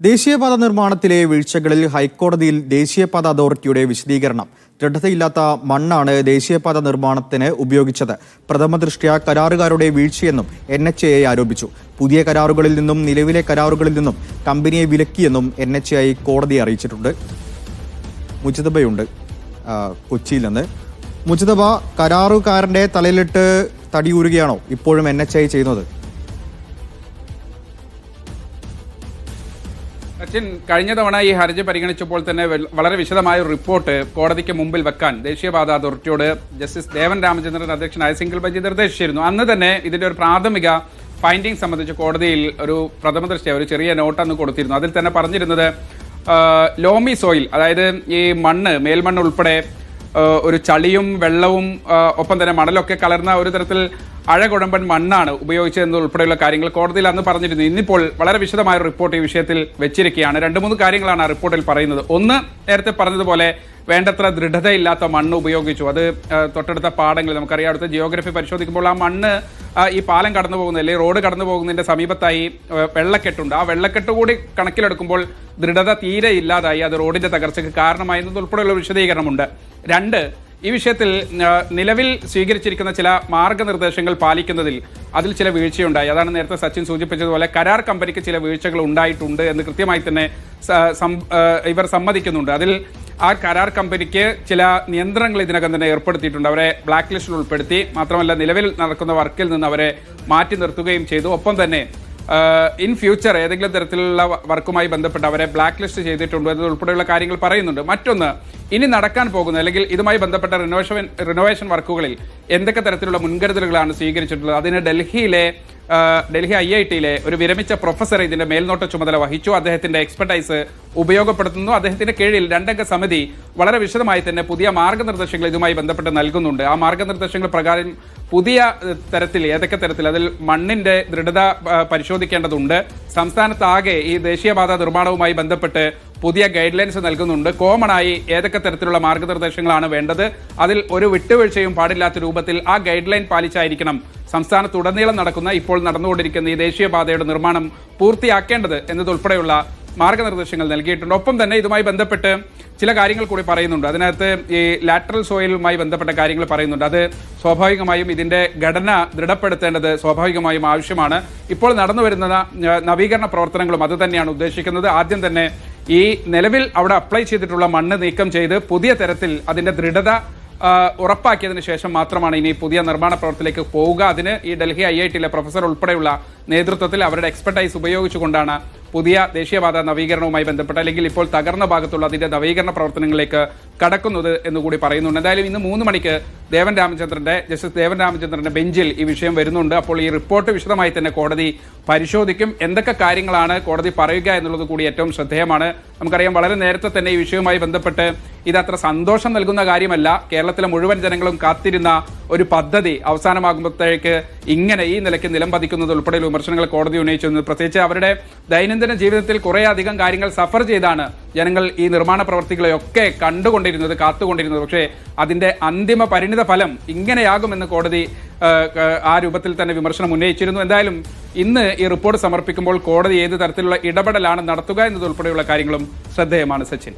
ദേശീയപാത നിർമ്മാണത്തിലെ വീഴ്ചകളിൽ ഹൈക്കോടതിയിൽ ദേശീയപാത അതോറിറ്റിയുടെ വിശദീകരണം. ദൃഢതയില്ലാത്ത മണ്ണാണ് ദേശീയപാത നിർമ്മാണത്തിന് ഉപയോഗിച്ചത്. പ്രഥമദൃഷ്ട്യാ കരാറുകാരുടെ വീഴ്ചയെന്നും NHAI ആരോപിച്ചു. പുതിയ കരാറുകളിൽ നിന്നും നിലവിലെ കരാറുകളിൽ നിന്നും കമ്പനിയെ വിലക്കിയെന്നും NHAI കോടതിയെ അറിയിച്ചിട്ടുണ്ട്. മുജിതബയുണ്ട് കൊച്ചിയിൽ നിന്ന്. മുജിതബ, കരാറുകാരന്റെ തലയിലിട്ട് തടിയൂരുകയാണോ ഇപ്പോഴും NHAI ചെയ്യുന്നത്? സച്ചിൻ, കഴിഞ്ഞ തവണ ഈ ഹർജി പരിഗണിച്ചപ്പോൾ തന്നെ വളരെ വിശദമായ ഒരു റിപ്പോർട്ട് കോടതിക്ക് മുമ്പിൽ വെക്കാൻ ദേശീയപാത അതോറിറ്റിയോട് ജസ്റ്റിസ് ദേവൻ രാമചന്ദ്രൻ അധ്യക്ഷനായ സിംഗിൾ ബെഞ്ച് നിർദ്ദേശിച്ചിരുന്നു. അന്ന് തന്നെ ഇതിന്റെ ഒരു പ്രാഥമിക ഫൈൻഡിംഗ് സംബന്ധിച്ച് കോടതിയിൽ ഒരു പ്രഥമദൃഷ്ട്യാ ഒരു ചെറിയ നോട്ട് അന്ന് കൊടുത്തിരുന്നു. അതിൽ തന്നെ പറഞ്ഞിരുന്നത് ലോമി സോയിൽ, അതായത് ഈ മണ്ണ്, മേൽമണ്ണ് ഉൾപ്പെടെ ഒരു ചളിയും വെള്ളവും ഒപ്പം തന്നെ മണലൊക്കെ കലർന്ന ഒരു തരത്തിൽ അഴകുഴമ്പൻ മണ്ണാണ് ഉപയോഗിച്ചതെന്ന് ഉൾപ്പെടെയുള്ള കാര്യങ്ങൾ കോടതിയിൽ അന്ന് പറഞ്ഞിരുന്നു. ഇന്നിപ്പോൾ വളരെ വിശദമായ ഒരു റിപ്പോർട്ട് ഈ വിഷയത്തിൽ വെച്ചിരിക്കുകയാണ്. 2-3 കാര്യങ്ങളാണ് ആ റിപ്പോർട്ടിൽ പറയുന്നത്. ഒന്ന്, നേരത്തെ പറഞ്ഞതുപോലെ വേണ്ടത്ര ദൃഢതയില്ലാത്ത മണ്ണ് ഉപയോഗിച്ചു. അത് തൊട്ടടുത്ത പാടങ്ങൾ, നമുക്കറിയാം, അടുത്ത ജിയോഗ്രഫി പരിശോധിക്കുമ്പോൾ ആ മണ്ണ് ഈ പാലം കടന്നു പോകുന്ന അല്ലെങ്കിൽ റോഡ് കടന്നു പോകുന്നതിന്റെ സമീപത്തായി വെള്ളക്കെട്ടുണ്ട്. ആ വെള്ളക്കെട്ട് കൂടി കണക്കിലെടുക്കുമ്പോൾ ദൃഢത തീരെ ഇല്ലാതായി, അത് റോഡിന്റെ തകർച്ചയ്ക്ക് കാരണമായി എന്നതുൾപ്പെടെയുള്ള വിശദീകരണമുണ്ട്. 2, ഈ വിഷയത്തിൽ നിലവിൽ സ്വീകരിച്ചിരിക്കുന്ന ചില മാർഗനിർദ്ദേശങ്ങൾ പാലിക്കുന്നതിൽ അതിൽ ചില വീഴ്ചയുണ്ടായി. അതാണ് നേരത്തെ സച്ചിൻ സൂചിപ്പിച്ചതുപോലെ കരാർ കമ്പനിക്ക് ചില വീഴ്ചകൾ ഉണ്ടായിട്ടുണ്ട് എന്ന് കൃത്യമായി തന്നെ ഇവർ സമ്മതിക്കുന്നുണ്ട്. അതിൽ ആ കരാർ കമ്പനിക്ക് ചില നിയന്ത്രണങ്ങൾ ഇതിനകം തന്നെ ഏർപ്പെടുത്തിയിട്ടുണ്ട്. അവരെ ബ്ലാക്ക് ലിസ്റ്റിൽ ഉൾപ്പെടുത്തി, മാത്രമല്ല നിലവിൽ നടക്കുന്ന വർക്കിൽ നിന്ന് അവരെ മാറ്റി നിർത്തുകയും ചെയ്തു. ഒപ്പം തന്നെ ഇൻ ഫ്യൂച്ചർ ഏതെങ്കിലും തരത്തിലുള്ള വർക്കുമായി ബന്ധപ്പെട്ട് അവരെ ബ്ലാക്ക് ലിസ്റ്റ് ചെയ്തിട്ടുണ്ട് എന്നതുൾപ്പെടെയുള്ള കാര്യങ്ങൾ പറയുന്നുണ്ട്. മറ്റൊന്ന്, ഇനി നടക്കാൻ പോകുന്ന അല്ലെങ്കിൽ ഇതുമായി ബന്ധപ്പെട്ട റിനോവേഷൻ വർക്കുകളിൽ എന്തൊക്കെ തരത്തിലുള്ള മുൻകരുതലുകളാണ് സ്വീകരിച്ചിട്ടുള്ളത്? അതിന് ഡൽഹി IIT-യിലെ ഒരു വിരമിച്ച പ്രൊഫസർ ഇതിന്റെ മേൽനോട്ട ചുമതല വഹിച്ചു. അദ്ദേഹത്തിന്റെ എക്സ്പെർട്ടൈസ് ഉപയോഗപ്പെടുത്തുന്നു. അദ്ദേഹത്തിന്റെ കീഴിൽ 2-അംഗ സമിതി വളരെ വിശദമായി തന്നെ പുതിയ മാർഗനിർദ്ദേശങ്ങൾ ഇതുമായി ബന്ധപ്പെട്ട് നൽകുന്നുണ്ട്. ആ മാർഗനിർദ്ദേശങ്ങൾ പ്രകാരം പുതിയ തരത്തിൽ ഏതൊക്കെ തരത്തിൽ അതിൽ മണ്ണിന്റെ ദൃഢത പരിശോധിക്കേണ്ടതുണ്ട്. സംസ്ഥാനത്താകെ ഈ ദേശീയപാത നിർമ്മാണവുമായി ബന്ധപ്പെട്ട് പുതിയ ഗൈഡ് ലൈൻസ് നൽകുന്നുണ്ട്. കോമണായി ഏതൊക്കെ തരത്തിലുള്ള മാർഗനിർദ്ദേശങ്ങളാണ് വേണ്ടത്, അതിൽ ഒരു വിട്ടുവീഴ്ചയും പാടില്ലാത്ത രൂപത്തിൽ ആ ഗൈഡ് ലൈൻ പാലിച്ചായിരിക്കണം സംസ്ഥാനത്തുടനീളം നടക്കുന്ന, ഇപ്പോൾ നടന്നുകൊണ്ടിരിക്കുന്ന ഈ ദേശീയപാതയുടെ നിർമ്മാണം പൂർത്തിയാക്കേണ്ടത് എന്നതുൾപ്പെടെയുള്ള മാർഗനിർദ്ദേശങ്ങൾ നൽകിയിട്ടുണ്ട്. ഒപ്പം തന്നെ ഇതുമായി ബന്ധപ്പെട്ട് ചില കാര്യങ്ങൾ കൂടി പറയുന്നുണ്ട്. അതിനകത്ത് ഈ ലാറ്ററൽ സോയിലുമായി ബന്ധപ്പെട്ട കാര്യങ്ങൾ പറയുന്നുണ്ട്. അത് സ്വാഭാവികമായും ഇതിന്റെ ഘടന ദൃഢപ്പെടുത്തേണ്ടത് സ്വാഭാവികമായും ആവശ്യമാണ്. ഇപ്പോൾ നടന്നു വരുന്ന നവീകരണ പ്രവർത്തനങ്ങളും അത് തന്നെയാണ് ഉദ്ദേശിക്കുന്നത്. ആദ്യം തന്നെ ഈ നിലവിൽ അവിടെ അപ്ലൈ ചെയ്തിട്ടുള്ള മണ്ണ് നീക്കം ചെയ്ത് പുതിയ തരത്തിൽ അതിന്റെ ദൃഢത ഉറപ്പാക്കിയതിനു ശേഷം മാത്രമാണ് ഇനി പുതിയ നിർമ്മാണ പ്രവർത്തനത്തിലേക്ക് പോവുക. അതിന് ഈ ഡൽഹി IIT-യിലെ പ്രൊഫസർ ഉൾപ്പെടെയുള്ള നേതൃത്വത്തിൽ അവരുടെ എക്സ്പെർട്ടൈസ് ഉപയോഗിച്ചുകൊണ്ടാണ് പുതിയ ദേശീയപാത നവീകരണവുമായി ബന്ധപ്പെട്ട് അല്ലെങ്കിൽ ഇപ്പോൾ തകർന്ന ഭാഗത്തുള്ള അതിന്റെ നവീകരണ പ്രവർത്തനങ്ങളിലേക്ക് കടക്കുന്നത് എന്നുകൂടി പറയുന്നുണ്ട്. എന്തായാലും ഇന്ന് 3 മണിക്ക് ജസ്റ്റിസ് ദേവൻ രാമചന്ദ്രന്റെ ബെഞ്ചിൽ ഈ വിഷയം വരുന്നുണ്ട്. അപ്പോൾ ഈ റിപ്പോർട്ട് വിശദമായി തന്നെ കോടതി പരിശോധിക്കും. എന്തൊക്കെ കാര്യങ്ങളാണ് കോടതി പറയുക എന്നുള്ളത് കൂടി ഏറ്റവും ശ്രദ്ധേയമാണ്. നമുക്കറിയാം, വളരെ നേരത്തെ തന്നെ ഈ വിഷയവുമായി ബന്ധപ്പെട്ട് ഇതത്ര സന്തോഷം നൽകുന്ന കാര്യമല്ല. കേരളത്തിലെ മുഴുവൻ ജനങ്ങളും കാത്തിരുന്ന ഒരു പദ്ധതി അവസാനമാകുമ്പോഴത്തേക്ക് ഇങ്ങനെ ഈ നിലയ്ക്ക് നിലംപതിക്കുന്നത് ഉൾപ്പെടെയുള്ള വിമർശനങ്ങൾ കോടതി ഉന്നയിച്ചിരുന്നു. പ്രത്യേകിച്ച് അവരുടെ ദൈനംദിന ജീവിതത്തിൽ കുറേയധികം കാര്യങ്ങൾ സഫർ ചെയ്താണ് ജനങ്ങൾ ഈ നിർമ്മാണ പ്രവർത്തികളെയൊക്കെ കണ്ടുകൊണ്ടിരുന്നത്, കാത്തുകൊണ്ടിരുന്നത്. പക്ഷേ അതിന്റെ അന്തിമ പരിണിത ഫലം ഇങ്ങനെയാകുമെന്ന് കോടതി ആ രൂപത്തിൽ തന്നെ വിമർശനം ഉന്നയിച്ചിരുന്നു. എന്തായാലും ഇന്ന് ഈ റിപ്പോർട്ട് സമർപ്പിക്കുമ്പോൾ കോടതി ഏത് തരത്തിലുള്ള ഇടപെടലാണ് നടത്തുക എന്നതുൾപ്പെടെയുള്ള കാര്യങ്ങളും ശ്രദ്ധേയമാണ്. സച്ചിൻ.